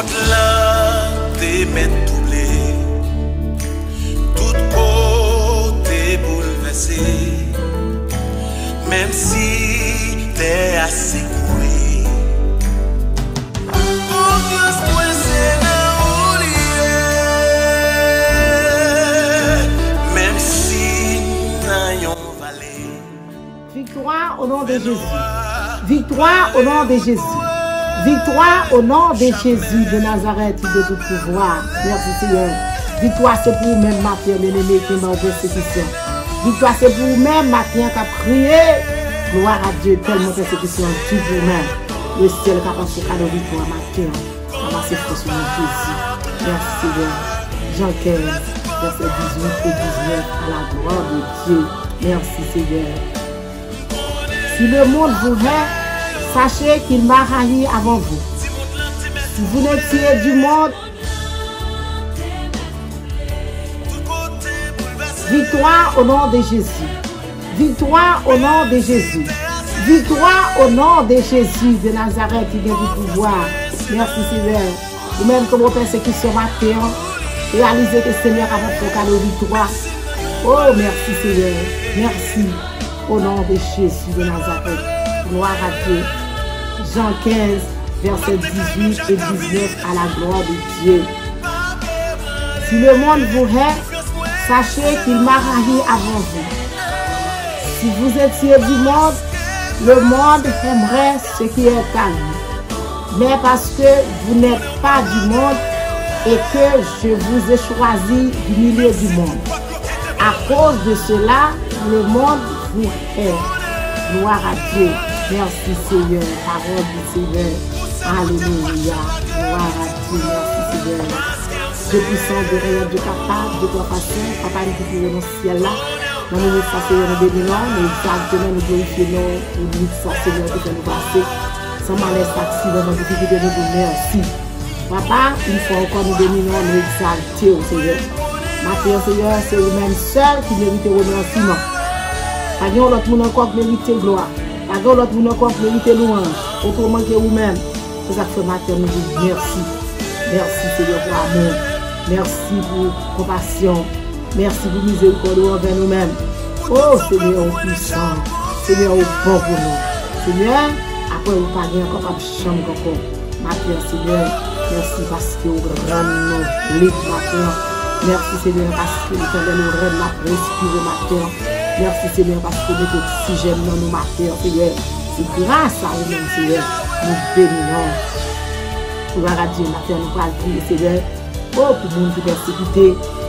monde là, t'es même doublé. Tout côté bouleversé. Même si t'es assez coué. Même si n'ayons valé. Victoire au nom de Jésus. Victoire au nom de Jésus. Victoire au nom de Jésus de Nazareth de tout pouvoir. Merci Seigneur. Victoire c'est pour vous-même matin, l'ennemi qui m'a persécution. Victoire c'est pour vous-même matin qui a prié. Gloire à Dieu, tellement persécution tout vous-même. Le ciel qui a passé à la victoire matin. A passé force sur Jésus. Merci Seigneur. Jean 15, verset 18 et 19 à la gloire de Dieu. Merci Seigneur. Si le monde vous hait, sachez qu'il m'a haï avant vous. Si vous n'étiez du monde, victoire au nom de Jésus. Victoire au nom de Jésus. Victoire au nom de Jésus de Nazareth qui vient du pouvoir. Merci Seigneur. Vous-même comme vos persécutions matin, réalisez que le Seigneur a votre cas de victoire. Oh merci Seigneur. Merci. Au nom de Jésus de Nazareth. Gloire à Dieu. Jean 15, verset 18 et 19 à la gloire de Dieu. Si le monde vous hait, sachez qu'il m'a haï avant vous. Si vous étiez du monde, le monde aimerait ce qui est à lui. Mais parce que vous n'êtes pas du monde et que je vous ai choisi du milieu du monde. À cause de cela, le monde vous hait. Gloire à Dieu. Merci Seigneur. Parole du Seigneur. Alléluia. Gloire à Dieu. Merci Seigneur. Dieu puissant, de rien, Dieu capable, de compassion. Papa, nous prions dans ce ciel-là. Dans le ça, Seigneur, nous bénissons. Nous exaltons, nous glorifions. Nous disons ça, Seigneur, que nous passons. Sans malaise, accident, dans difficulté, nous vous merci. Papa, une fois encore, nous bénissons, nous exaltons, Seigneur. Maintenant, Seigneur, c'est vous-même seul qui mérite le remerciement. Pas de l'autre monde encore qui mérite gloire. Pas de l'autre monde encore qui mérite louange. Autrement que vous-même. C'est ça que ce matin nous disons merci. Merci Seigneur pour l'amour. Merci pour compassion. Merci pour miséricorde envers nous-mêmes. Oh Seigneur puissant. Seigneur bon pour nous. Seigneur, après vous parlez encore pas de chambre encore. Maintenant Seigneur, merci parce que vous rendez nous libre maintenant. Merci Seigneur parce que vous rendez nous la respirer matin. Merci Seigneur parce que nous oxygène dans nos matins, Seigneur. C'est grâce à vous-même, Seigneur. Nous bénissons. Gloire à Dieu, matin, nous allons prier, Seigneur. Oh, pour le monde qui est persécuté.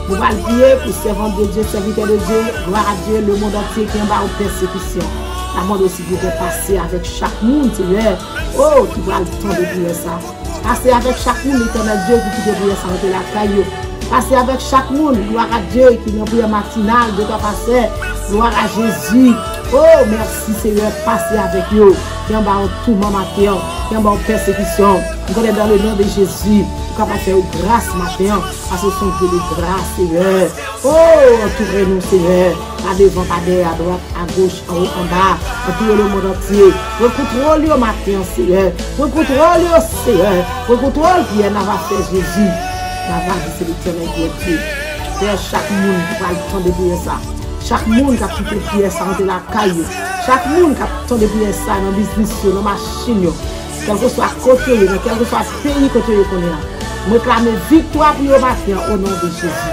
Nous allons prier pour servant de Dieu, serviteur de Dieu. Gloire à Dieu, le monde entier qui est en bas aux persécutions. La mort aussi vous passer avec chaque monde, Seigneur. Oh, qui va le temps de prier ça. Passer avec chaque monde, l'éternel Dieu, qui peut prier ça avec la caillou. Passer avec chaque monde, gloire à Dieu, qui nous prière matinale, de toi passer. Gloire à Jésus. Oh, merci Seigneur, passez avec eux. Qui en bas en tout moment matin, qui en bas en persécution. Nous connaissons dans le nom de Jésus. Nous allons faire grâce matin. Parce que ce sont de grâce, Seigneur. Oh, entourez-nous, Seigneur. À devant, à derrière, à droite, à gauche, en haut, en bas. Entourez le monde entier. Recontrôle au matin, Seigneur. Recontrôle au Seigneur. Recontrôle qui en a fait Jésus. La va de l'éternel Dieu. Père, chaque monde qui va le temps de prier ça. Chaque monde qui a tout prier ça dans la caille. Chaque monde qui a tout de prier ça dans le business, dans la machine. Quel que soit côté, quel que soit pays côté qu'on est là. Réclamer victoire pour le matin au nom de Jésus.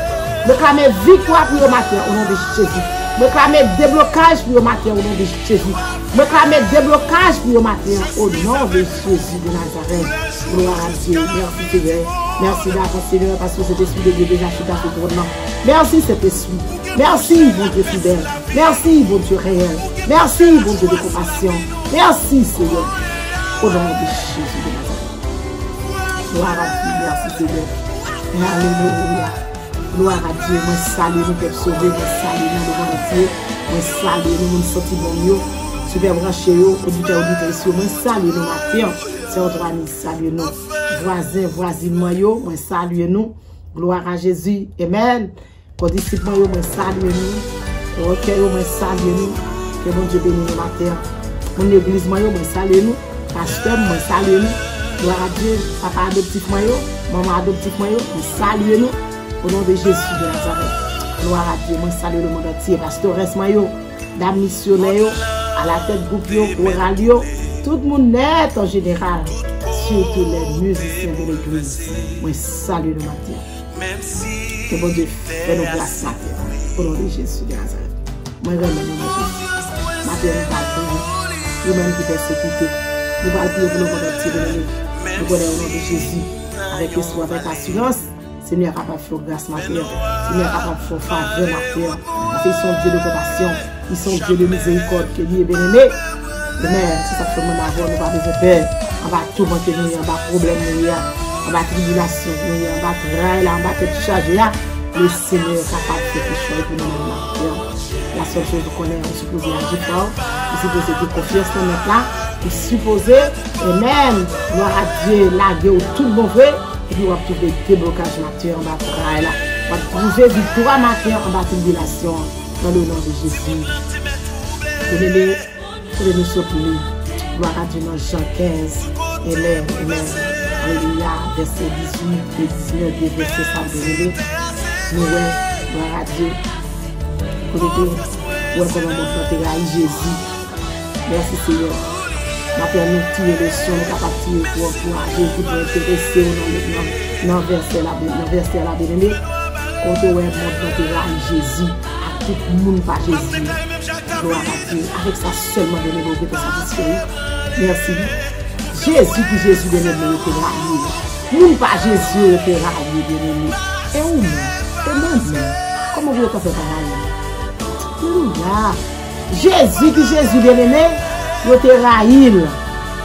Réclamer victoire pour le matin au nom de Jésus. Réclamer déblocage pour le matin au nom de Jésus. Réclamer déblocage pour le matin au nom de Jésus de Nazareth. Gloire à Dieu. Merci Seigneur. Merci d'avance Seigneur parce que cet esprit de Dieu déjà fait dans ce tournant. Merci cet esprit. Merci bon Dieu fidèle. Merci bon Dieu réel. Merci bon Dieu de compassion. Merci Seigneur. Au nom de Jésus de Nazareth. Gloire à Dieu. Merci Seigneur. Alléluia. Gloire à Dieu. Moi salue nous pour sauver. Moi salue nous devant le Dieu. Moi salue nous nous sortir bon yo. Super branché yo. Auditeur auditeur. Moi salue nous matin. C'est notre ami salue nous. Voisin, voisine, moi, moi salue nous. Gloire à Jésus. Amen. Pour disciples, moi salue nous. Ok, moi salue nous. Que mon Dieu bénisse nous matin. Mon église, moi salue nous. Pasteur, moi salue nous. Gloire à Dieu, papa adoptif moi, maman adoptif moi, nous saluons nous au nom de Jésus de Nazareth. Gloire à Dieu, moi salue le monde entier, pastoresse moi, dame missionnaire, à la tête groupe oral, tout le monde net en général, surtout les musiciens de l'église. Moi salue le matin. Que bon Dieu fait nos grâces matin, au nom de Jésus de Nazareth. Moi je remets mon Jésus. Matin, nous parlons, nous-mêmes qui persécutés, nous parlons pour le monde entier de l'église. Nous connaissons au nom de Jésus, avec espoir, avec assurance. Seigneur capable de faire grâce matin, Seigneur capable de faire faveur matin. Parce qu'ils sont Dieu de compassion, ils sont Dieu de miséricorde, que Dieu est bien-aimé. Amen. Si ça fait mon avoir, nous pas besoin de peur. On va tout manquer, on va problème, on va tribulation, on va travail, on va tout charger. Le Seigneur est capable de faire quelque chose pour nous matin. La seule chose qu'on est supposé agir par, il supposé de confiance dans notre là, il supposé, amen, gloire à Dieu, laguer tout bon vrai. Et puis on va trouver déblocage matin en bas travail là. On va trouver victoire matin en bas tribulation dans le nom de Jésus. Bien-aimés, nous soutenir. Gloire à Dieu dans Jean 15. Amen. Amen. Alléluia. Verset 18 et 19 de verset 5 de nous gloire à Dieu. Comment nous Jésus. Merci Seigneur. Maintenant, nous tirons les sons, nous sommes capables de tirer pour encourager, pour intéresser dans le verset là, bien-aimé. Quand on montre Jésus, à tout le monde par Jésus. Gloire à Dieu. Avec ça seulement, bien-aimé, vous êtes satisfait. Merci. Jésus, bien-aimé, vous êtes raillé. Nous par Jésus, vous êtes raillé, bien-aimé. Et où même? Et moi-même. Comment vous êtes fait pareil? Alléluia. Jésus, bien-aimé. Vous êtes raillé.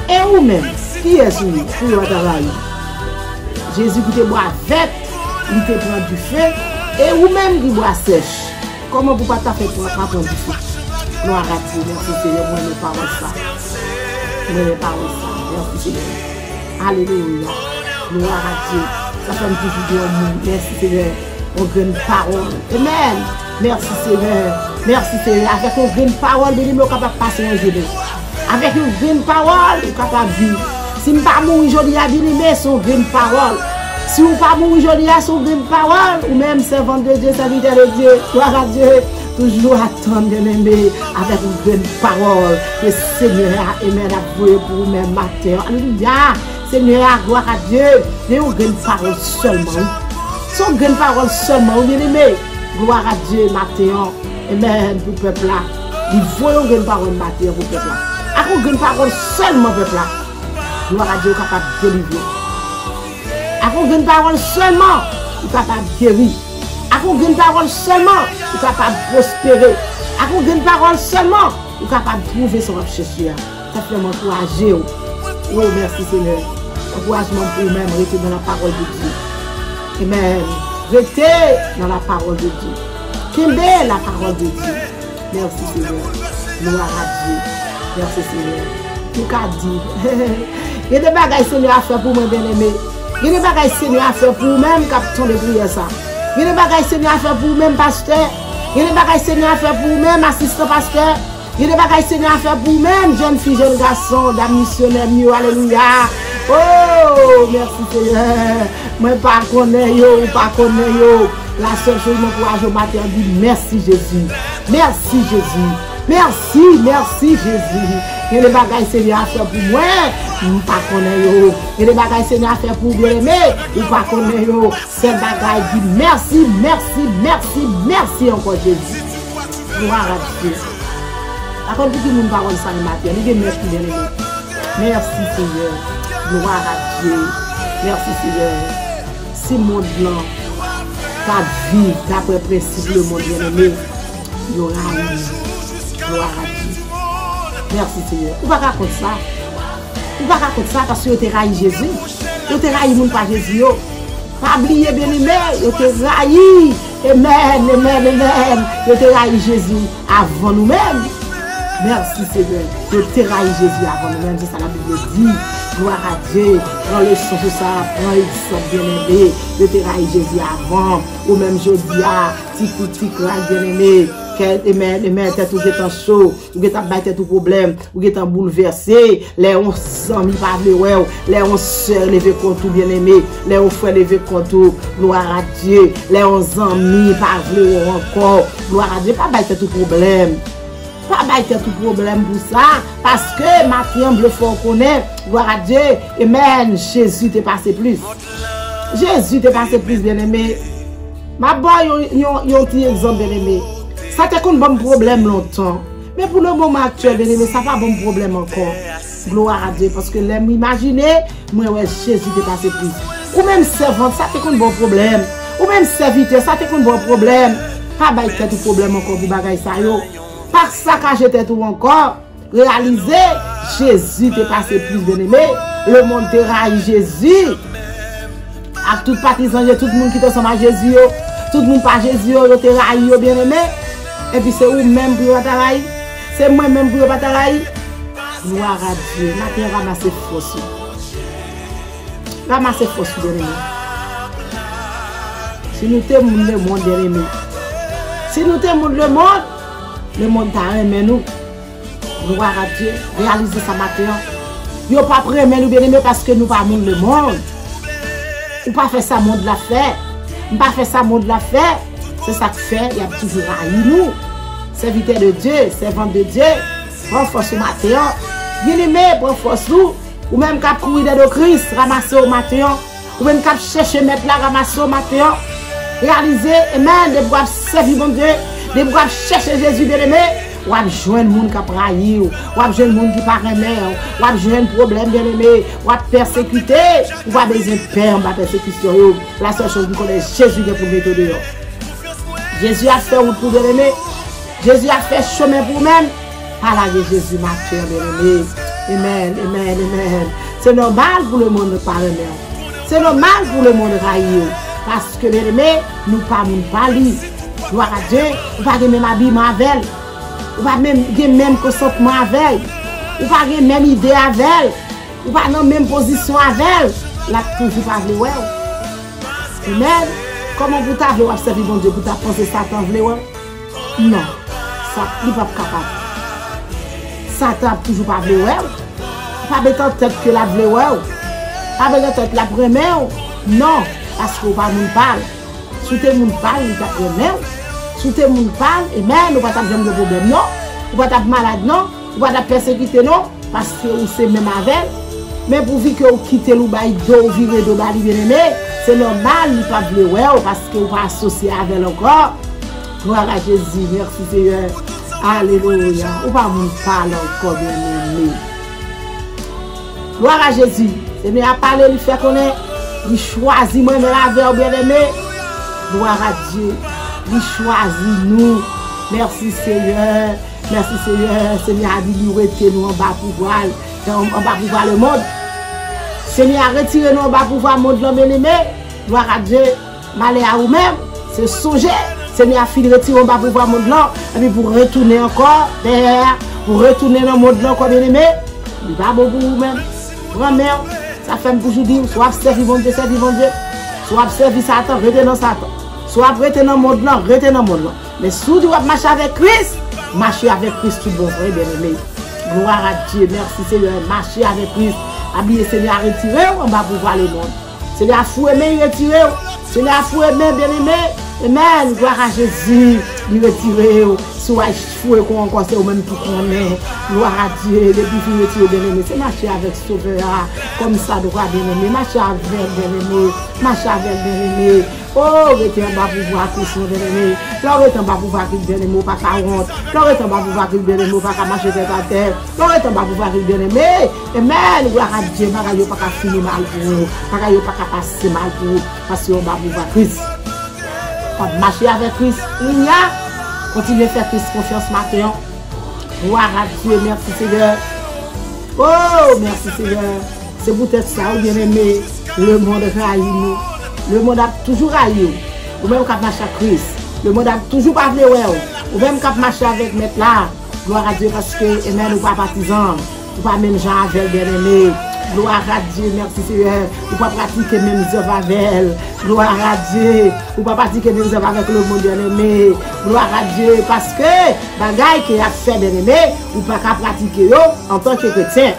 Et vous-même, qui est-ce que vous êtes raillé? Jésus qui te boit avec, il te prend du feu, et vous-même qui boit sèche. Comment vous ne pouvez pas faire pour prendre du feu? Gloire à Dieu, merci Seigneur, moi ne parle ça. Moi ne parle ça, merci Seigneur. Alléluia. Gloire à Dieu. Ça fait un petit vidéo, merci Seigneur. On gagne parole. Amen. Merci Seigneur. Merci Seigneur. Avec une grande parole, nous sommes capables de passer un jour. Avec une grande parole, nous sommes capables de vivre. Si nous ne sommes pas mourir aujourd'hui, nous sommes une grande parole. Si vous ne sommes pas mourir aujourd'hui, nous sommes une grande parole. Ou même servant de Dieu, serviteur de Dieu. Gloire à Dieu. Toujours attendre, bien-aimé, avec une grande parole. Le Seigneur a aimé la voix pour vous-même matin. Alléluia. Seigneur, gloire à Dieu. Mais une grande parole seulement. Son grande parole seulement, bien-aimé. Gloire à Dieu, matin. Amen, pour le peuple là. Il faut une grande parole matin pour le peuple là. À une grande parole seulement, peuple là. Gloire à Dieu, capable de délivrer. À une grande parole seulement, il est capable de guérir. À une grande parole seulement, il est capable de prospérer. À une grande parole seulement, il est capable de trouver son chercheur. Ça fait m'encourager. Oh, merci Seigneur. Encouragement pour vous-même, restez dans la parole de Dieu. Amen. Restez dans la parole de Dieu. Quelle est la parole de Dieu? Merci Seigneur. Gloire à Dieu. Merci Seigneur. Tout qu'a dit. Il y a des bagages Seigneur à faire pour moi, bien-aimé. Il y a des bagages Seigneur à faire pour vous-même, capitaine de prière ça. Il y a des bagages Seigneur à faire pour vous-même, pasteur. Il y a des bagages Seigneur à faire pour vous-même, assistant pasteur. Il y a des bagages Seigneur à faire pour vous-même, jeune fille, jeune garçon, dame missionnaire, mieux, alléluia. Oh, merci Seigneur. Moi, pas connaître yo, pas connaître yo. La seule chose que je m'encourage au matin, dit merci Jésus. Merci Jésus. Merci, merci Jésus. Il y a des bagages Seigneur à faire pour moi. Pas connaître yo. Il y a des bagages Seigneur à faire pour bien aimer. Pas connaître yo. C'est bagages dit merci, merci, merci, merci encore Jésus. Gloire à Dieu. Par contre, tout le monde parle ça le matin. Il dit merci bien aimé. Merci Seigneur. Gloire à Dieu. Merci Seigneur. Si mon blanc, ta vie, d'après principe, le monde bien-aimé, il y aura une. Gloire à Dieu. Merci Seigneur. Vous ne pouvez pas raconter ça. Vous ne pouvez pas raconter ça parce que vous avez raillé Jésus. Vous avez raillé mon pas Jésus. Pas oublier bien-aimé. Vous avez raillé. Amen, amen, amen. Vous avez raillé Jésus avant nous-mêmes. Merci Seigneur. Vous avez raillé Jésus avant nous-mêmes. C'est ça la Bible dit. Gloire à Dieu, prends le son sur ça, prends le son bien-aimé, de te railler Jésus avant, ou même jeudi, tic-tic, bien-aimé, Amen, tête ou est en chaud, ou est en bête tout problème, ou est en bouleversé, les 11 amis pas ouais, les 11 sœurs lever contre bien aimé, les 11 frères lever contre gloire à Dieu, les 11 amis pas encore, gloire à Dieu, pas bête tout problème. Pas bête tout problème pour ça, parce que matin bleu faut connaître, gloire à Dieu, amen, Jésus t'est passé plus. Jésus t'est passé plus bien aimé. Ma boy, yon petit exemple bien aimé. Ça t'est un bon problème longtemps. Mais pour le moment actuel, bien aimé, ça pas bon problème encore. Gloire à Dieu. Parce que l'aime imaginer, moi, ouais, Jésus t'est passé plus. Ou même servante, ça t'est un bon problème. Ou même serviteur, ça t'est un bon problème. Pas bail tout problème encore pour bagay ça yo. Par ça que j'étais tout encore, réaliser, Jésus t'est passé plus bien aimé. Le monde te raille Jésus. Avec tout partisan, tout le monde qui te ressemble à Jésus, tout le monde pas Jésus, te raille bien aimé. Et puis c'est où même pour te raille. C'est moi même pour te raille. Gloire à Dieu. Maintenant, ramasser force. Ramasser force bien aimé. Si nous t'aimons le monde bien aimé. Si nous t'aimons le monde t'a aimé nous. Gloire à Dieu. Réaliser ça maintenant. Yo pas prêt mais nous bien aimé parce que nous pas monde le monde. Ou pas faire ça monde la fait. Ou pas faire ça monde la fait. C'est ça que fait, il y a toujours haï nous. Serviteur de Dieu, servant de Dieu. Prends force au matin. Bien aimé, prends force ou même qu'à courir de Christ, ramasser au matin. Ou même qu'à chercher mettre là, ramasser au matin. Réaliser, amen, de pouvoir servir mon Dieu. De pouvoir chercher Jésus bien aimé. Ou à joindre les gens qui ont raillé, ou à joindre les gens qui parlent mal, ou à joindre les problèmes bien aimés, ou à persécuter, ou à besoin de peur, ou à persécution. La seule chose que vous connaissez, Jésus est pour mettre dehors. Jésus a fait route pour bien aimé. Jésus a fait chemin pour même. Parlez de Jésus, ma chère bien aimé. Amen, amen, amen. C'est normal pour le monde de parler. C'est normal pour le monde de railler. Parce que bien aimé, nous ne pouvons pas lire. Gloire à Dieu, nous ne pouvons pas même habillement avec elle. Ou pas même consentement avec elle. Ou pas même idée avec elle. Ou pas dans même position avec elle. Là, toujours pas de ouais. Amen. Comment vous t'avez observé bon Dieu pour t'as pensé Satan vle ouais? Non. Ça, il pas capable. Satan toujours pas vle ouais. Pas besoin de tête que la vle ouais. Pas besoin de tête la première. Non. Parce que pas nous parle. Si tout le monde parle, il t'a première. Si tout le monde parle, amen, nous pas avoir de problème, non. Nous pas être malade, non. Nous pas être persécuté, non. Parce que c'est même avec. Mais pour que vous quittez le bail d'eau, vivez de bali bien aimé, c'est normal, il pas bleu, parce que vous pas associé avec elle encore. Gloire à Jésus, merci Seigneur. Alléluia. Ou pas vous parler encore bien aimé. Gloire à Jésus. Seigneur a parlé, il fait connaître, il choisit moi, mais la bien aimé. Gloire à Dieu. Il choisit nous. Merci Seigneur. Merci Seigneur. Seigneur a dit nous retirer nous en bas pour voir le monde. Seigneur a retiré nous en bas pour voir le monde bien-aimé. Gloire à Dieu. Malheur à vous-même. C'est songer. Seigneur a fini retirer en bas pour voir le monde là. Et puis pour retourner encore derrière. Pour retourner dans le monde là encore bien-aimé. Il va beaucoup vous-même. Grand-mère. Ça fait toujours dire. Soit servir bon Dieu, servir bon Dieu. Soit servir Satan, rester dans Satan. Soit rester dans le monde là, rester dans le monde là. Mais si tu dois marcher avec Christ, marcher avec Christ tout bon frère bien-aimé. Gloire à Dieu, merci Seigneur. Marcher avec Christ. Habiller Seigneur à retirer, on va pouvoir le monde. Seigneur à fou aimer, retirer. Seigneur à fou aimer, bien-aimé. Amen. Gloire à Jésus. Il retirer. Soit fou et qu'on encore c'est au même tout qu'on est. Gloire à Dieu. Depuis qu'il retire, bien-aimé. C'est marcher avec Sauveur. Comme ça, droit bien-aimé. Marcher avec bien-aimé. Marcher avec bien-aimé. Oh, rete en bas pour voir Christ, bien-aimé. Là, rete en bas pour voir Christ, bien-aimé, pas qu'à honte. Là, rete en bas pour voir Christ, bien-aimé, pas qu'à marcher vers la terre. Là, rete en bas pour voir Christ, bien-aimé. Amen. Gloire à Dieu, pas qu'à finir mal pour vous. Pas qu'à passer mal pour vous. Parce qu'on va pour voir Christ. Quand marcher avec Christ, il y a. Continuez à faire Christ confiance maintenant. Gloire à Dieu, merci Seigneur. Oh, merci Seigneur. C'est peut-être ça, bien-aimé. Le monde raille nous. Le monde a toujours raillé. Ou même quand marche avec Christ. Le monde a toujours pas voulu. Ou même quand marche avec mettre là. Gloire à Dieu parce que, amen, ou pas partisan. Ou pas même gens avec bien-aimé. Gloire à Dieu, merci Seigneur. Ou pas pratiquer même œuvres avec elle. Gloire à Dieu. Ou pas pratiquer même œuvres avec le monde bien-aimé. Gloire à Dieu. Parce que, bagaille que a fait bien-aimé, ou pas qu'à pratiquer yo en tant que chrétien.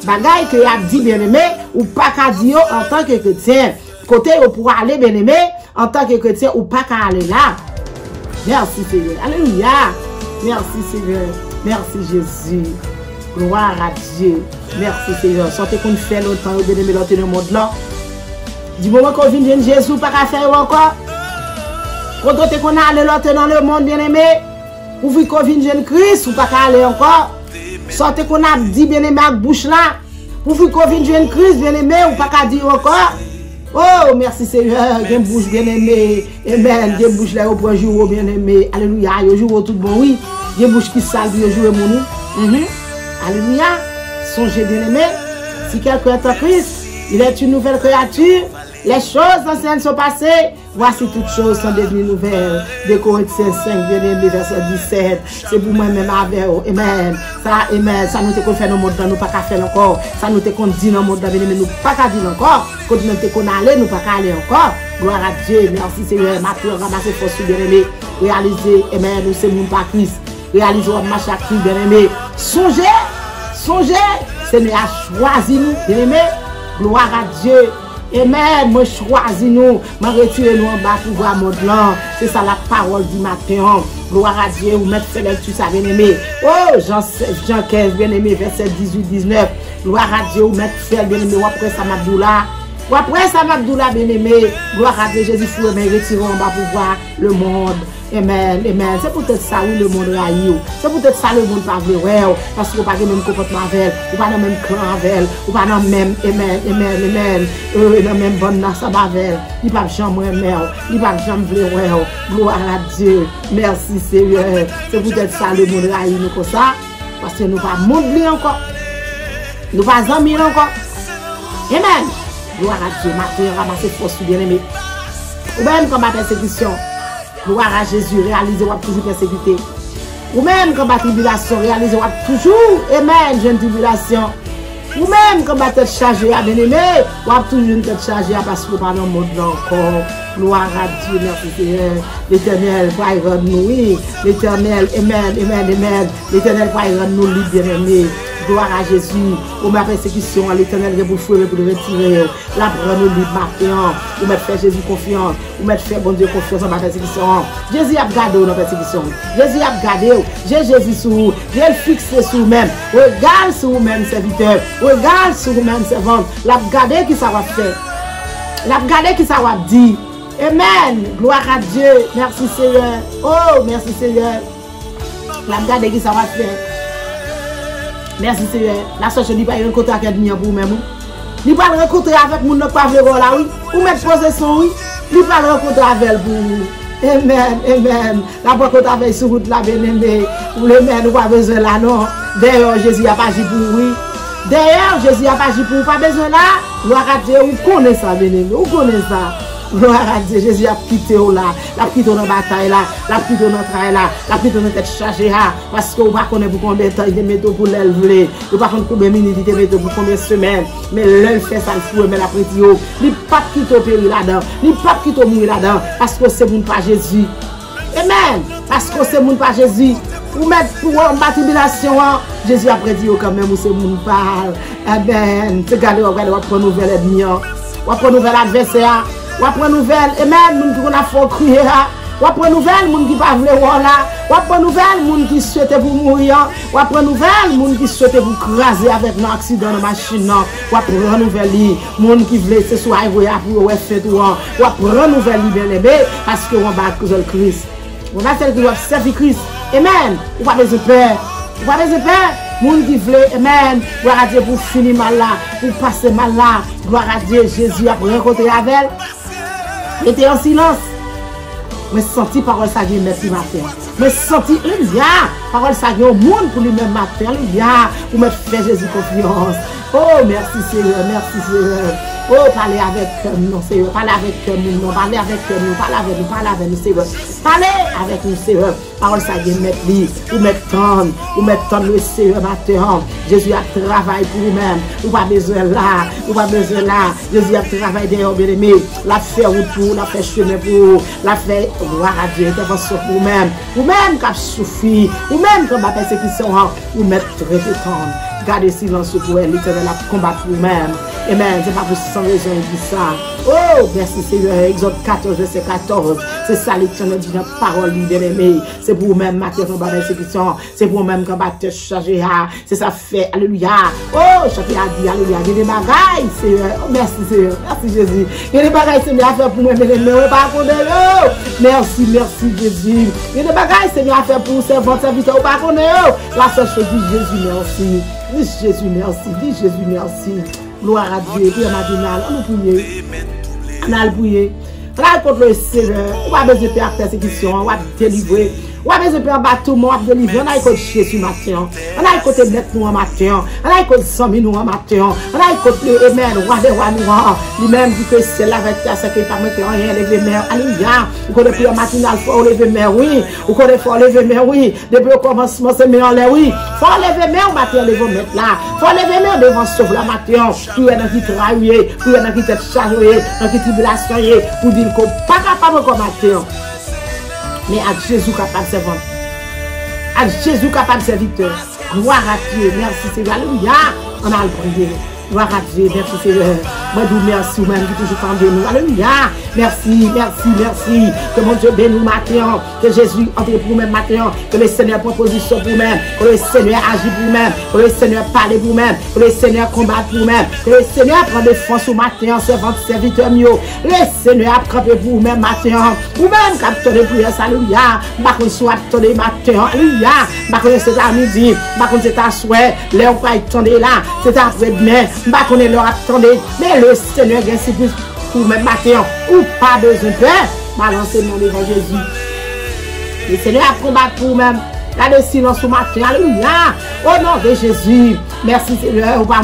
Bagaille que a dit bien-aimé, ou pas qu'à dire en tant que chrétien. Côté où pour aller bien-aimé, en tant que chrétien, ou pas qu'à aller là. Merci Seigneur. Alléluia. Merci Seigneur. Merci Jésus. Gloire à Dieu. Merci Seigneur. Sortez qu'on fait longtemps, bien-aimé, dans le monde là. Du moment qu'on vient de Jésus, pas qu'à faire encore. Quand on a allé l'autre dans le monde, bien-aimé, ou vu qu'on vient de Christ, ou pas qu'à aller encore. Sortez qu'on a dit, bien-aimé, avec bouche là. Ou vu qu'on vient de Christ, bien-aimé, ou pas qu'à dire encore. Oh, merci Seigneur. J'ai une bouche bien-aimé. Amen. J'ai une bouche là, au point jour, bien-aimé. Alléluia. Au jour tout bon, oui. J'ai une bouche qui sale, au jour mon nom. Alléluia. Songez bien-aimé. Si quelqu'un est en Christ, il est une nouvelle créature. Les choses anciennes sont passées. Voici toutes choses sont devenues nouvelles. De Corinthiens 5, bien-aimé, verset 17. C'est pour moi-même avec vous. Amen. Ça, amen. Ça nous te qu'on fait dans le monde, nous pas qu'à faire encore. Ça nous te qu'on dit dans le monde, bien-aimé, nous pas qu'à dire encore. Quand nous te qu'on aller, nous pas qu'à aller encore. Gloire à Dieu. Merci Seigneur. Maintenant, ramasser force, bien-aimé. Réaliser, amen, nous sommes pas Christ. Réaliser votre marche à Christ, bien-aimé. Songez, Seigneur a choisi nous, bien-aimé. Gloire à Dieu. Amen. Moi choisis nous, moi retire nous en bas pour voir mon blanc. C'est ça la parole du matin. Gloire à Dieu. Ou mettre fait lecture ça bien aimé. Oh Jean 15 bien aimé verset 18-19. Gloire à Dieu. Ou mettre fait bien aimé. Ou après ça Abdoula. Ou après ça Abdoula bien aimé. Gloire à Dieu. Jésus fou mais retirons en bas pour voir le monde. Amen, amen. C'est peut-être ça où le monde raille. C'est peut-être ça le monde pas vrai. Parce que vous pas le même comportement avec elle. Vous pas dans le même clan avec elle. Vous pas dans le même, amen. Dans le même bonne nasa avec elle. Il pas jamais aimer. Il pas jamais vouloir. Gloire à Dieu. Merci Seigneur. C'est peut-être ça le monde raille nous comme ça. Parce que nous pas monde encore. Nous pas amis encore. Amen. Gloire à Dieu. Maintenant, ramasser force bien aimé. Ou même comme la persécution. Gloire à Jésus, réalisez votre toujours persécuté. Ou même comme la tribulation, réalisez votre toujours, amen, jeune tribulation. Ou même comme la tête chargée à bien-aimé, ou toujours une tête chargée à parce que pas dans le monde encore. Gloire à Dieu, merci Seigneur. L'Éternel va nous, oui. L'Éternel, amen. L'Éternel va nous libres, bien-aimé. Gloire à Jésus. Ou ma persécution, l'Éternel va vous fouiller pour le retirer. La prendre nous libre maintenant. Ou mettre faire Jésus confiance. Ou mettre faire bon Dieu confiance en ma persécution. Jésus a gardé nos persécutions. Jésus a gardé. J'ai Jésus sur vous. J'ai le fixé sur vous-même. Regarde sur vous-même, serviteur. Regarde sur vous-même, servante. La gardé qui ça va faire. La gardé qui ça va dire. Amen. Gloire à Dieu. Merci Seigneur. Oh, merci Seigneur. La gardé qui ça va faire. Merci Seigneur. La soche dit pas rencontrer avec nous pour même. Il pas rencontrer avec moun pas voir là oui. Ou mettre possession oui. Il pas rencontrer avec vous. Amen. La rencontre avec sur route la bien-aimé. Ou le même nous pas besoin là non. D'ailleurs Jésus a pas agi pour oui. D'ailleurs Jésus a pas agi pour pas besoin là. Gloire à Dieu, vous connaissez ça bien-aimé. Vous connaissez ça. Gloire à Dieu, Jésus a quitté là, la quitté dans la bataille là, la quitté dans le travail là, la quitté dans tête chargée là, parce que vous ne connaissez pas combien de temps il met pour l'élever, vous ne connaissez pas combien de minutes il met pour combien de semaines, mais l'œil fait ça le fou, mais la prétio, il ne pas quitter au péri là-dedans, il ne pas quitter au mourir là-dedans, parce que c'est mon pas Jésus. Amen, parce que c'est mon pas Jésus. Vous mettez pour en tribulation, Jésus a prédit quand même où c'est mon parle. Amen, regardez, vous prendre nouvelle ennemi, vous prendre nouvelle adversaire. Ou après nouvelle, amen, moun qui a fait crier là. Ou après nouvelle, moun qui pas vle voir là. Ou après nouvelle, moun qui souhaite pour mourir. Ou après nouvelle, moun qui souhaite pour craser avec un accident de machine. Ou après nouvelle, moun qui veut se soit voya pour faire tout. Ou après nouvelle bien aimé parce que on va cause le Christ. On a celle qui doit servir Christ. Amen. Ou pas besoin de peur. Ou pas besoin de peur. Moun qui veut, amen, gloire à Dieu pour finir mal là, pour passer mal là, gloire à Dieu, Jésus a rencontré avec elle. Il était en silence. Mais senti parole ça vient merci matin. Mais senti bien parole ça vient au monde pour lui-même matin. Bien pour me faire Jésus confiance. Oh merci Seigneur, merci Seigneur. Oh, parlez avec nous, Seigneur. Parlez avec nous, parlez avec nous, parlez avec nous, parlez avec nous, Seigneur. Parlez avec nous, Seigneur. Parole ça vient mettre lui, ou mettre temps le Seigneur matin. Jésus a travaillé pour vous-même. Ou pas besoin là, ou pas besoin là. Jésus a travaillé derrière, bien aimé. La fait route pour vous, la fait chemin pour vous, la fait gloire à Dieu, intervention pour vous-même. Vous-même qui avez souffert, vous-même qui avez persécution, vous mettez très temps. Gardez silence pour elle, l'Éternel a combattu pour vous-même. Amen. C'est pas pour sans raison, il dit ça. Oh, merci Seigneur. Exode 14, verset 14. C'est ça l'Éternel dit dans la parole, bien-aimé. C'est pour vous-même, matin, qu'on va persécution. C'est pour vous-même, qu'on va te charger. C'est ça fait. Alléluia. Oh, chacun a dit, alléluia. Il y a des bagailles, Seigneur. Oh, merci Seigneur. Merci Jésus. Il y a des bagailles, Seigneur, à faire pour moi, mais ne pas connaître. Merci, merci Jésus. Il y a des bagailles, Seigneur, à faire pour vous, servants, serviteurs, pas connaître. La seule chose, dit Jésus, merci. Dis Jésus, merci. Dis Jésus, merci. Gloire à Dieu. Prière matinale. On nous prier. On a le prier. On a contre le Seigneur. On va besoin de faire persécution. On va délivrer. On va besoin de faire battre moi, délivrer. On a contre Jésus matin. On a contre mettre nous en matin. On a contre Sami nous en matin. On a contre le Amen. Roi des rois nous. Lui-même dit que c'est la vérité. C'est qu'il ne peut pas rien lever mer. Alléluia. Vous connaissez prière matinale. Il faut lever mer, oui. Vous connaissez faut lever mer, oui. Depuis le commencement, c'est mer en l'air, oui. Il faut lever mer au matin. Les vont mettre là. Il faut lever mer devant sauver la matin. Puis il y a qui travaille. Puis il y a qui tête chargée. Dans qui tribulation. Pour dire qu'on n'est pas capable comme matin. Mais à Jésus capable de servir. À Jésus capable de serviteur. Gloire à Dieu. Merci Seigneur. Alléluia. On a le prier. Gloire à Dieu. Merci Seigneur. Moi, je vous remercie vous-même qui toujours tendez nous. Alléluia. Merci, merci, merci. Que mon Dieu bénisse matin. Que Jésus entre pour vous-même matin. Que le Seigneur prend position pour vous-même. Que le Seigneur agit pour vous-même. Que le Seigneur parle pour vous-même. Que le Seigneur combat pour vous-même. Que le Seigneur prend défense au matin. Servant, serviteur mieux. Le Seigneur a campé pour vous-même matin. Vous-même qui attendez pour vous. Alléluia. Par contre, soit attendez matin. Alléluia. Par contre, c'est à midi. Par contre, c'est à souhait. L'heure pas attendre là. C'est après-demain. Par contre, l'heure attendez. Mais le Seigneur a ainsi pour même matin. Ou pas besoin de faire. Balancez mon devant Jésus. Le Seigneur a combattu pour vous-même. Gardez silence ce matin. Alléluia. Au nom de Jésus. Merci Seigneur. On va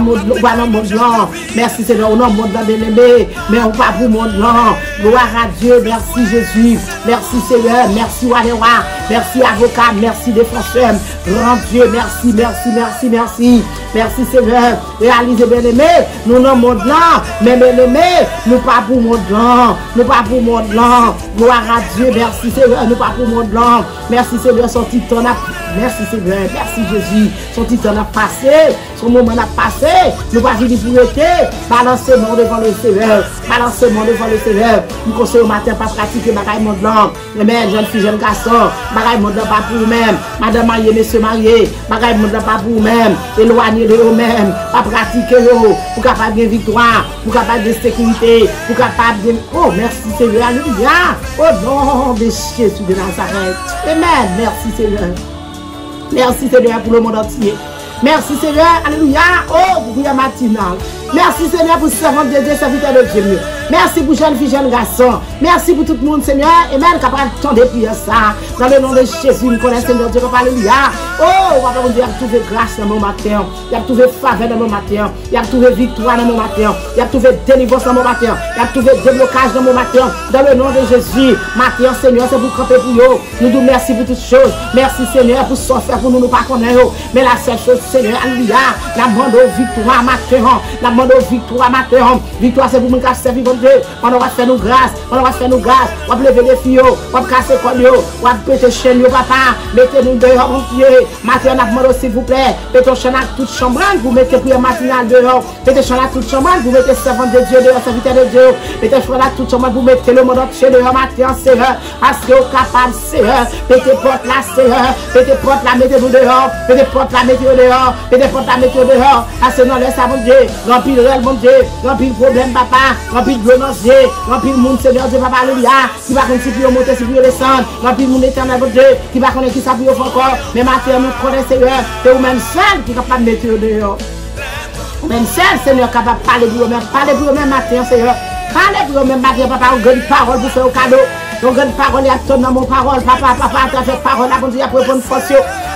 dans le monde blanc. Merci Seigneur. Au nom du monde bien-aimé. Mais on va pour le monde blanc. Gloire à Dieu. Merci Jésus. Merci Seigneur. Merci roi des rois. Merci avocat. Merci défenseur. Grand Dieu. Merci, merci, merci, merci. Merci Seigneur. Réalisez bien-aimé. Nous dans le monde blanc. Mais bien-aimé. Nous pas pour le monde blanc. Nous pas pour le monde blanc. Gloire à Dieu. Merci Seigneur. Nous pas pour le monde blanc. Merci Seigneur. Son titre a. Merci Seigneur. Merci Jésus. Son titre a passé. Son moment a passé. Nous pas venir pour l'été. Balancez-moi devant le Seigneur. Balancez-moi devant le Seigneur. Nous conseillons au matin pas pratiquer bagaille monde blanc. Mais jeune fille, jeune garçon. Bagaille monde pas pour vous-même. Madame mariée, monsieur marié. Bagaille monde pas pour vous-même. Éloignez de vous-même. Pas pratiquer vous. Pour capable de victoire. Pour capable de sécurité. Pour capable de. Oh, merci Seigneur. Alléluia. Au nom de Jésus de Nazareth. Amen. Merci Seigneur. Merci Seigneur pour le monde entier. Merci Seigneur, alléluia, oh, pour prière matinale. Merci Seigneur pour servant de Dieu, serviteur de Dieu. Merci pour jeune fille, jeune garçon. Merci pour tout le monde Seigneur. Et même capable de tendre prière ça. Dans le nom de Jésus, nous connaissons Seigneur Dieu, alléluia. Oh, papa, on dit, il y a trouvé grâce dans mon matin. Il y a trouvé faveur dans mon matin. Il y a trouvé victoire dans mon matin. Il y a trouvé délivrance dans mon matin. Il y a trouvé déblocage dans mon matin. Dans le nom de Jésus, matin Seigneur, c'est pour camper pour vous. Nous nous merci pour toutes choses. Merci Seigneur pour ce faire pour nous, nous pas connaître. Mais la seule chose Seigneur, alléluia, la demande victoire matin. La demande victoire matin. Victoire c'est pour nous qui servir votre Dieu. On va faire nous grâce. On va faire nous grâce. On va lever les filles. On va casser les colles. On va péter chaîne, papa. Mettez-nous dehors, mon Dieu. Matin, on a demandé s'il vous plaît. Mettez chaîne à toute chambre. Vous mettez prière matinale dehors. Mettez chaîne à toute chambre. Vous mettez servant de Dieu dehors, serviteur de Dieu. Mettez chaîne à toute chambre. Vous mettez le monde entier dehors matin, Seigneur. Parce que vous êtes capable, Seigneur. Mettez porte là, Seigneur. Mettez porte là, mettez-vous dehors. Mettez porte là, mettez-vous dehors. Mettez porte là, mettez-vous dehors. Parce que non, laisse à mon Dieu. Remplis le réel, mon Dieu. Remplis le problème, papa. Remplis le violence, Dieu. Remplis le monde, Seigneur Dieu, papa, alléluia. Qui va continuer si vous monter, si vous descendre. Remplis le monde éternel, mon Dieu. Qui va connaître qui ça pour encore. Mais matin, nous connaissons, Seigneur. C'est vous-même seul qui est capable de mettre dehors. Même seul, Seigneur, capable de parler pour vous-même. Parlez pour vous-même matin, Seigneur. Parlez pour vous-même matin, papa. On donne parole pour faire au cadeau. On donne parole et à ton dans mon parole, papa, tu as fait parole, à bon Dieu, pour répondre force.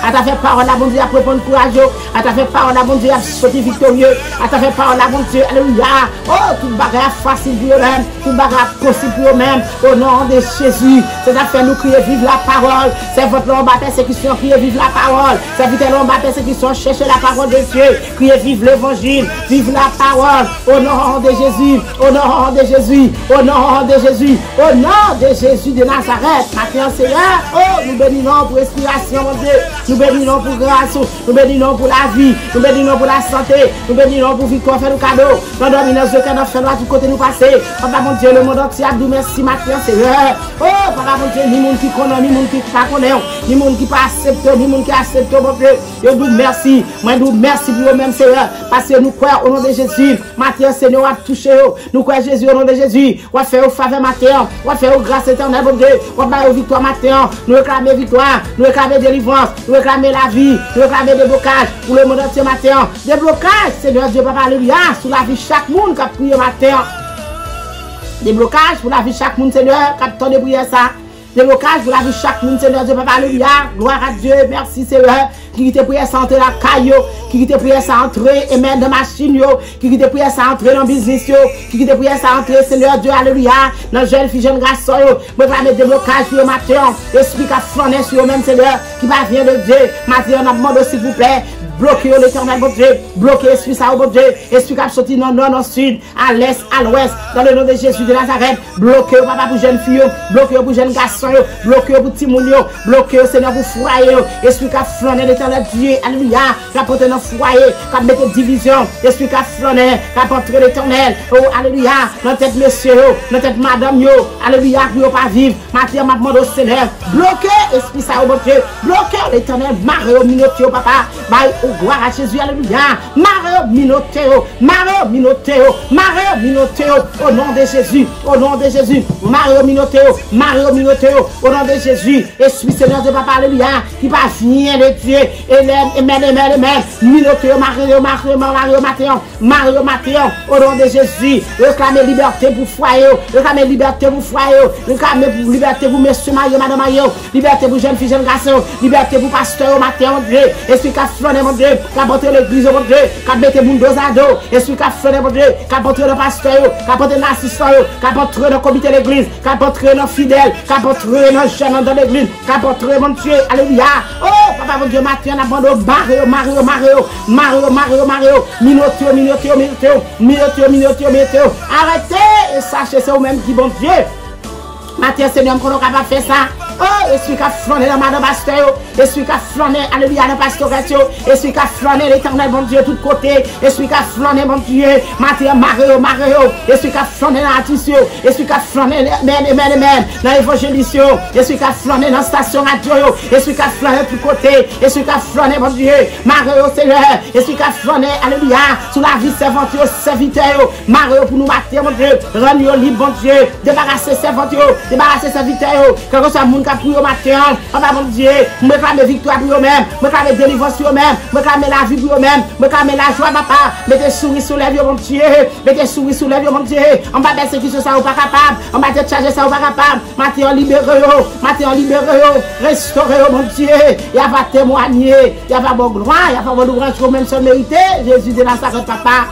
à travers parole, la bon Dieu, à prendre courageux, à travers parole, la bon Dieu, à sauter victorieux, à travers parole, la bon Dieu, alléluia. Oh, toute bagarre facile pour eux-mêmes, toute bagarre possible pour eux-mêmes, au nom de Jésus. C'est à faire nous crier vive la parole. C'est votre nom persécution, crier vive la parole. C'est votre nom persécution, chercher la parole de Dieu, crier vive l'évangile, vive la parole, au nom de Jésus, au nom de Jésus, au nom de Jésus, au nom de Jésus de Nazareth. Maintenant, Seigneur, oh, nous bénissons pour respiration, mon Dieu, nous bénissons pour grâce, nous bénissons pour la vie, nous bénissons pour la santé, nous bénissons pour victoire, faire le cadeau. Nous dominons ce qu'on a fait, à tout côté nous passer. Papa, mon Dieu, le monde entier a dit merci, maintenant, Seigneur. Oh, Papa, mon Dieu, ni monde qui connaît, ni monde qui pas connaît, ni monde qui pas accepte, ni monde qui accepte, mon Dieu. Je vous merci, moi, je vous merci pour vous-même, Seigneur, parce que nous croyons au nom de Jésus. Maintenant, Seigneur, a touché, nous croyons Jésus au nom de Jésus. On va faire au faveur matin, on va faire au grâce éternelle, mon Dieu. On va faire au victoire matin, nous réclamer victoire, nous réclamer délivrance, nous réclamer la vie, nous réclamer déblocage pour le monde entier matin. Déblocage, Seigneur Dieu, Papa, alléluia, sur la vie de chaque monde qui a prié matin. Déblocage pour la vie de chaque monde, Seigneur, qui a tant de prière ça. Déblocage pour la vie de chaque monde, Seigneur Dieu, Papa, alléluia. Gloire à Dieu, merci, Seigneur. Qui te prière ça entrer la caillou, qui te prière ça entrer et mettre dans machine yo, qui te prière ça entrer dans business yo, qui te prière ça entrer, Seigneur Dieu, alléluia, dans jeune fille, jeune garçon yo, me clamer déblocage pour le matin, esprit qui a flâné sur eux-mêmes, Seigneur, qui va venir de Dieu, matin, on a demandé s'il vous plaît, bloquez l'éternel, mon Dieu, bloquez l'esprit ça, mon Dieu, esprit qui a sorti dans le nord, au sud, à l'est, à l'ouest, dans le nom de Jésus de Nazareth, bloquez papa pour jeune fille, bloquez pour jeune garçon, bloquez pour Timoun, bloquez Seigneur pour foyer, esprit qui a flâné l'éternel Dieu, alléluia, qui a porté dans le foyer, qui a mis division, esprit qui a flâné, qui a porté l'éternel, oh alléluia, dans tête monsieur, dans tête madame, alléluia, qui n'a pas vivre, maintenant, ma demande au Seigneur, bloquez esprit ça, mon Dieu, bloquez l'éternel, marre au minotio, papa, oh, gloire à Jésus, alléluia. Mario Minoteo, Mario Minoteo, Mario Minoteo, au nom de Jésus, au nom de Jésus, Mario Minoteo, Mario Minoteo, au nom de Jésus, Esprit Seigneur de Papa, alléluia, qui va venir de Dieu, amen, Minoteo, Mario Mathéon, au nom de Jésus, réclamez liberté pour foyer, réclamez liberté pour foyer, réclamez liberté pour messieurs, Mario, madame Mario, liberté pour jeunes filles, jeunes garçons, liberté pour pasteur, Mathéon, Dieu, Esprit qui a flâné, mon Dieu, qui a porté l'église, mon Dieu, qui a mis mon dos à dos, esprit qui a flâné, mon Dieu, qui a porté le pasteur, qui a porté l'assistant, qui a porté le comité de l'église, qui a porté le fidèle, qui a porté le jeune dans l'église, qui a porté mon Dieu, alléluia. Oh, papa, mon Dieu, Mathieu, on a demandé Mario, Minotio. Arrêtez et sachez, c'est vous-même qui, bon Dieu. Mathieu, Seigneur, qu'on n'a pas fait ça. Oh, esprit qui a flâné dans madame pasteur, esprit qui a flâné, alléluia, dans pastoration, esprit qui a flâné l'éternel, mon Dieu, tout côté, esprit qui a flâné, mon Dieu, Mathieu, Mario, esprit qui a flâné dans l'artiste, esprit qui a flâné, dans l'évangélisation, esprit qui a flâné dans la station radio, esprit qui a flâné tout côté, esprit qui a flâné, mon Dieu, Mario, Seigneur, esprit qui a flâné, alléluia, sous la vie serviteur, Mario, pour nous mater, mon Dieu, rendre libre, mon Dieu, débarrasser serviteur, débarrasser serviteur, que ça moun ka prier au matin, papa mon Dieu, me clamer victoire pour eux-mêmes, me clamer délivrance pour eux-mêmes, me clamer la vie pour eux-mêmes, me clamer la joie, papa, mettez souris sur les yeux, mon Dieu, mettez souris sur les yeux, mon Dieu, on va baisser qui ça ou pas capable, on va te charger ça ou pas capable, matin libéré, restauré, mon Dieu, il y a pas témoigner, il y a pas bon gloire, il y a pas bon ouvrage pour même se mériter, Jésus de Nazareth, papa,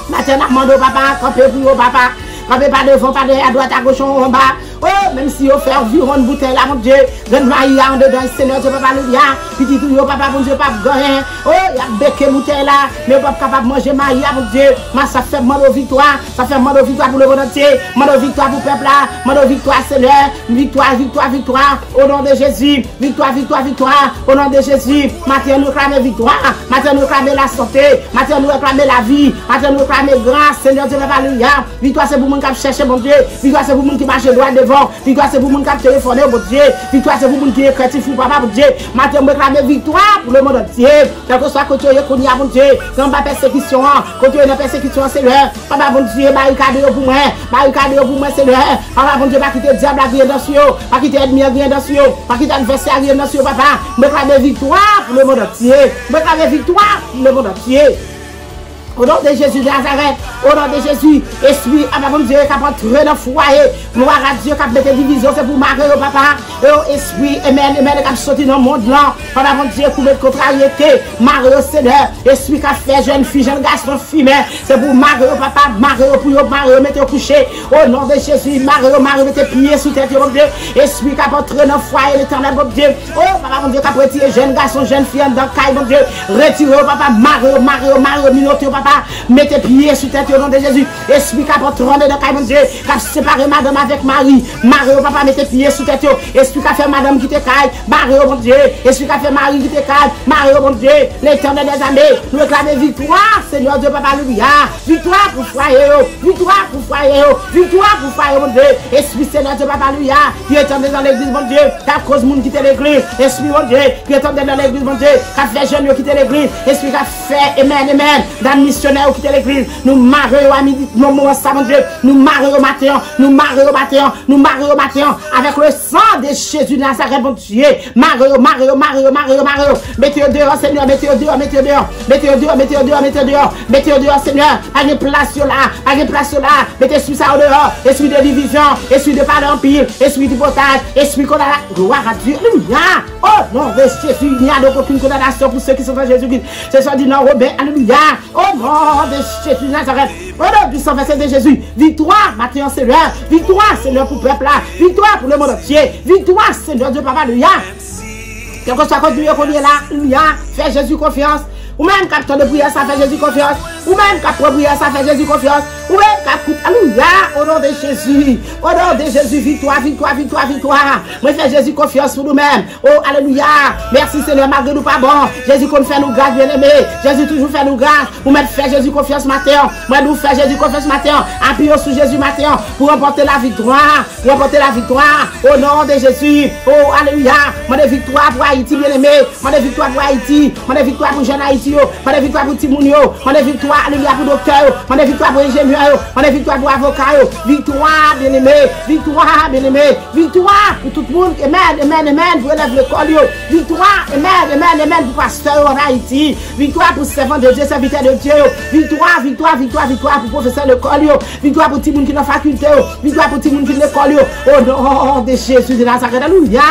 matin demande au papa, campez pour au papa, campez pas devant, pas derrière, à droite, à gauche, en bas. Oh, même si on fait environ une bouteille là, mon Dieu, je ne vais en dedans, Seigneur, je ne peux pas le dire. Petit tout, papa, mon Dieu, pas gagner. Oh, il y a becqué bouteille là, mais pas capable de manger maïa, mon Dieu. Mais ça fait mal de victoire, ça fait mal de victoire pour le monde entier, mal de victoire pour le peuple là, mal de victoire, Seigneur. Victoire, au nom de Jésus. Victoire, au nom de Jésus. Maintenant, nous réclamons victoire, maintenant, nous réclamons la santé, maintenant, nous réclamons la vie, maintenant, nous réclamons grâce, Seigneur, je ne peux pas le dire. Victoire, c'est pour le monde qui cherche, mon Dieu. Victoire, c'est pour le monde qui marche droit devant. Victoire, c'est pour le monde qui a téléphoné, mon Dieu. Victoire, c'est pour le monde qui est créatif, papa, mon Dieu. Maintenant, je réclame victoire pour le monde entier. Quel que soit côté, mon Dieu. Quand pas persécution, côté une persécution, Seigneur. Papa, mon Dieu, barricade pour moi, Seigneur. Papa, mon Dieu, pas quitter le diable à rien dans ce, pas quitter l'ennemi à rien dans ce, pas quitter l'adversaire à rien dans ce, papa. Je réclame victoire pour le monde entier. Je réclame victoire pour le monde entier. Au nom de Jésus de Nazareth, au nom de Jésus, esprit, mon Dieu, qui a entré dans le foyer, gloire à Dieu, qui a mis des divisions, c'est pour marrer au papa, et esprit, amen, qui a sorti dans le monde là, mon Dieu, pour mettre contrariété, marrer au Seigneur, esprit qui a fait jeune fille, jeune garçon, fille, c'est pour marrer au papa, marrer au pour marrer, mettre au coucher, au nom de Jésus, marrer, mettez pieds sous tête, mon Dieu, esprit qui a entré dans le foyer, l'éternel, mon Dieu, oh, papa, mon Dieu, qui a retiré jeune garçon, jeune fille, dans le caille, mon Dieu, retirez au papa, marrer, minotez au papa, mettez pieds sous tête au nom de Jésus. Esprit qui a porté dans le mon Dieu, qui a séparé madame avec Marie. Marie au papa, mettez pieds sous tête. Esprit qui a fait madame qui te caille. Marie au mon Dieu. Esprit qui a fait Marie qui te caille. Marie au mon Dieu. L'éternel des armées. Nous réclamons victoire, Seigneur Dieu, papa, alléluia. Victoire pour foyer. Victoire pour foyer. Victoire pour foyer, mon Dieu. Esprit Seigneur Dieu, papa, alléluia. Qui est tombé dans l'église, mon Dieu. Qui a cause monde quitter l'église. Esprit, mon Dieu. Qui est tombé dans l'église, mon Dieu. Qui a fait jeune quitter l'église. Esprit qui a fait, amen. Dans le missionnaire qui quitte l'église. Nous marrons à midi, mon Dieu. Nous marrons au matin. Nous marrons au matin. Nous marrons au matin. Avec le sang de Jésus de Nazareth, mon Dieu. Marrons. Mettez dehors, Seigneur. Mettez dehors, Seigneur. Pas de place là. Mettez sous ça au dehors. Esprit de division. Esprit de parler en pile. Esprit de potage. Esprit qu'on a. Gloire à Dieu. Alléluia. Oh non, de Jésus. Il n'y a aucune condamnation pour ceux qui sont en Jésus-Christ. C'est ça dit non, Robert. Alléluia. Oh non, de Jésus de Nazareth. Au nom du sang versé de Jésus. Victoire, maintenant, Seigneur. Victoire, Seigneur, pour le peuple là. Victoire pour le monde entier. Victoire, Seigneur Dieu, papa, alléluia. Quel que soit continué qu'on est là, alléluia. Fais Jésus confiance. Ou même quand de prière, ça fait Jésus confiance. Ou même quand de prière, ça fait Jésus confiance. Ou même quand alléluia, au nom de Jésus. Au nom de Jésus, victoire. Moi, fais Jésus confiance pour nous-mêmes. Oh, alléluia. Merci Seigneur, malgré nous pas bon. Jésus qu'on fait nous grâce, bien-aimé. Jésus toujours fait nous grâce. Ou même fait Jésus confiance matin. Moi, nous fait Jésus confiance matin. Appuyons sur Jésus matin pour remporter la victoire. Au nom de Jésus. Oh, alléluia. Moi, des victoires pour Haïti, bien-aimé. Moi, des victoires pour Haïti. Moi, des victoires pour jeune Haïti. On a victoire pour Timounio, on a victoire alléluia pour docteur, on a victoire pour ingénieur, on a victoire pour avocat, victoire bien-aimé, victoire pour tout le monde, amen, pour élève l'école, victoire, amen, pour pasteur en Haïti, victoire pour servant de Dieu, serviteur de Dieu, victoire pour professeur de l'école, victoire pour tout le monde qui est dans la faculté, victoire pour tout le monde qui est dans l'école, au nom de Jésus de Nazareth, alléluia,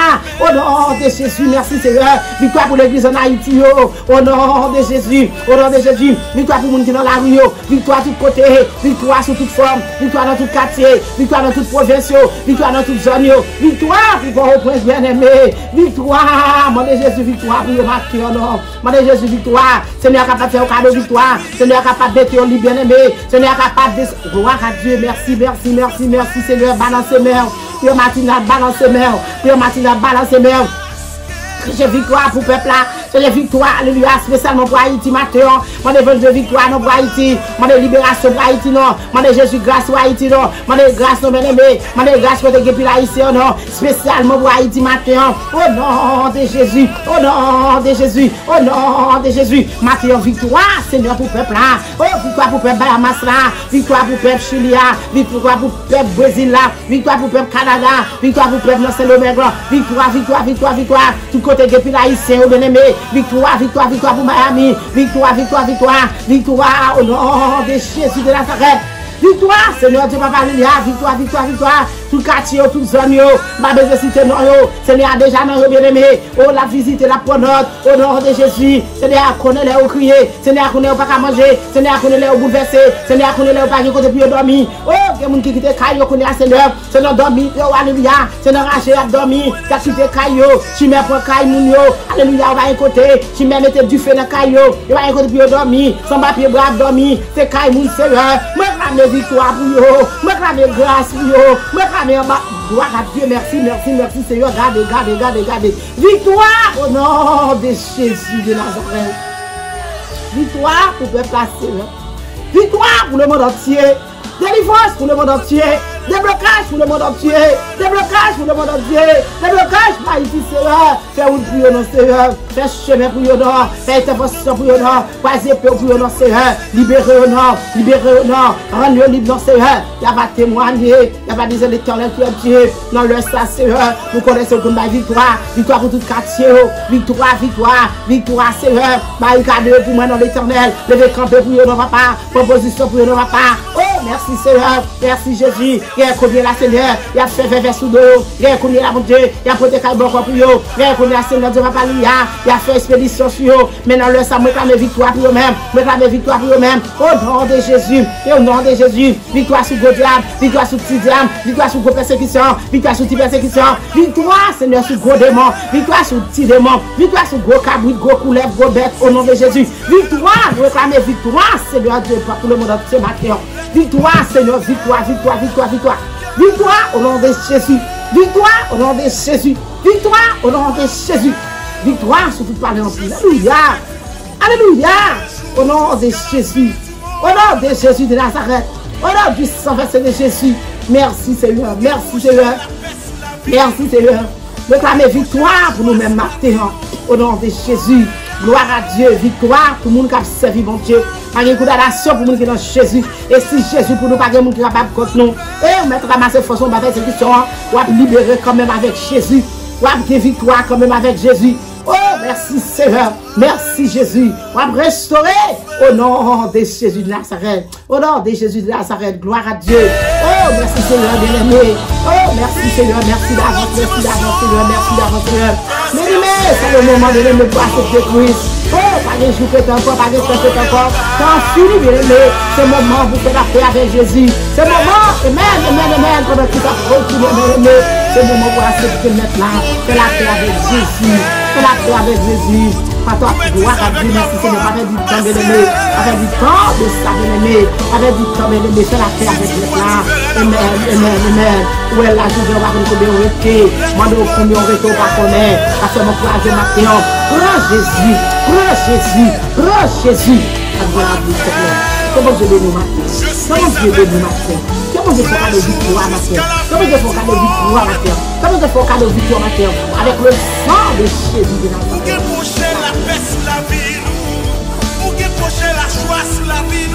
au nom de Jésus, merci Seigneur, victoire pour l'église en Haïti, au nom de Jésus, victoire pour les gens qui sont dans la rue, victoire à tous côtés, victoire sur toute forme, victoire dans tout quartier, victoire dans toute province, victoire dans toute zone, victoire pour vos princes bien-aimés, victoire, mon Dieu Jésus, victoire pour le matin, mon Dieu Jésus, victoire, Seigneur capable de faire un cadeau de victoire, Seigneur capable d'être un lit bien-aimé, Seigneur capable de gloire à Dieu, merci Seigneur, balancez mer, Père matinal, balancez mer, j'ai victoire pour le peuple là. C'est victoire, alléluia, spécialement pour Haïti matin. Mon de victoire non pour Haïti. Mon de libération pour Haïti non. Mon de Jésus grâce pour Haïti non. Mon de grâce non bien-aimé. Mon de grâce pour les haïtiens non. Spécialement pour Haïti matin. Au nom de Jésus. Matin victoire, Seigneur pour le peuple là. Oh, victoire pour le peuple Bahamas là. Victoire pour le peuple Chili là. Victoire pour le peuple Brésil là. Victoire pour le peuple Canada. Victoire pour le peuple Saint-Domingue. Victoire. Tout côté depuis l'haïtien au bien-aimé. Victoire pour Miami. Victoire au nom de Jésus de Nazareth. Victoire, Seigneur Dieu, papa, alléluia. Victoire. Tout quartier, tout zone, ma besoin cité non, Seigneur déjà non, bien-aimé. Oh, la visite, la pronote, au nom de Jésus. Seigneur, connaît les au crier. Seigneur, connaît pas qu'à manger. Seigneur, connaît les au bouleverser. Seigneur, connaît les au pas côté puis dormir. Oh, il y a des gens qui quittent caillou, connaît Seigneur. Seigneur, dormir, oh, alléluia. Seigneur, raché à dormir. T'as quitté caillou. Tu mets pour caillou, moun yo. Alléluia, on va un côté. Tu mets mettre du feu dans caillou. Il va un côté puis dormir. Son papier brave dormir. C'est caillou, moun, Seigneur. Moi, je victoire pour yo. Moi, je grâce pour yo. Moi, gloire à Dieu, merci Seigneur, regardez. Victoire au nom de Jésus de Nazareth. Victoire pour le peuple Seigneur. Victoire pour le monde entier. Délivrance pour le monde entier. Déblocage pour le monde entier. Déblocage pour le monde entier. Déblocage pour Haïti, Seigneur. Fais route pour eux, Seigneur. Fais chemin pour eux, fais intervention pour eux, croisez pour eux, Seigneur. Libérez eux, libérez eux, rendez-le libre, Seigneur. Il n'y a pas témoigné, il n'y a pas des électeurs qui ont tué. Dans le ça, Seigneur. Nous connaissons comme la victoire. Victoire pour tout quartier. Victoire, victoire, victoire, Seigneur. Barricade pour moi dans l'éternel. Levez camper pour eux, papa. Proposition pour eux, papa. Oh, merci, Seigneur. Merci, Jésus. Il y a combien la Seigneur. Il a fait vers sous dos. Il y a combien la bonté. Il a protégé le bon corps pour eux. Il y a combien la Seigneur de papa Lia. Il a fait expédition sur eux. Maintenant, le ça, réclame victoire pour eux-mêmes. Réclame victoire pour eux-mêmes. Au nom de Jésus. Et au nom de Jésus. Victoire sur gros diable. Victoire sur petit diable. Victoire sur gros persécution. Victoire sur petit persécution. Victoire, Seigneur, sur gros démons. Victoire sur petit démons. Victoire sur gros cabrit, gros couleuvre, gros bête. Au nom de Jésus. Victoire. Réclamez victoire, Seigneur Dieu, pour le monde entier matin. Victoire, Seigneur. Victoire, victoire, victoire, victoire. Victoire au nom de Jésus. Victoire au nom de Jésus. Victoire au nom de Jésus. Victoire sur toute parole en plus. Alléluia. Alléluia. Au nom de Jésus. Au nom de Jésus de Nazareth. Au nom du sang versé de Jésus. Merci Seigneur. Merci Seigneur. Merci Seigneur. Réclamez victoire pour nous-mêmes maintenant. Au nom de Jésus. Gloire à Dieu. Victoire pour nous qui a servi mon Dieu. Pas de condamnation pour nous qui sont dans Jésus. Et si Jésus pour nous, pas de monde qui est capable contre nous. Et on mettra ramasser force, on va faire exécution. On va libérer quand même avec Jésus. On va avoir victoire quand même avec Jésus. Oh, merci Seigneur. Merci Jésus. On va restaurer au nom de Jésus de Nazareth. Au nom de Jésus de Nazareth. Gloire à Dieu. Oh, merci Seigneur bien-aimé. Oh, merci Seigneur. Merci d'avance. Merci d'avance Seigneur. Merci d'avance Seigneur. Mais c'est le moment de l'aimer pour accepter Christ. Oh, pas de jour que t'es encore, pas de temps que t'es encore. Quand fini bien-aimé, c'est le moment pour faire la paix avec Jésus. C'est le moment. Amen, amen, amen. Pendant tout à bien-aimé. C'est le moment pour accepter maintenant. Faire la paix avec Jésus. Faire la paix avec Jésus. Papa, gloire à Dieu, merci Seigneur, avec du temps bien-aimé, avec du temps de ça bien-aimé, avec du temps bien-aimé, fais la paix avec le là. Amen, amen, amen. Où est la journée, on va combien on était, moi nous combien on était, on va connaître, parce que mon courage est maintenant. Prends Jésus, prends Jésus, prends Jésus. Gloire à Dieu, Seigneur. Comment je vais nous matin? Comment je vais nous matin? Comment je fais le victoire matin? Comment je fais le victoire matin? Comment je fais le victoire matin? Avec le sang de Jésus de Nazareth. La paix sur la vie, nous. Pour que la joie sur la vie.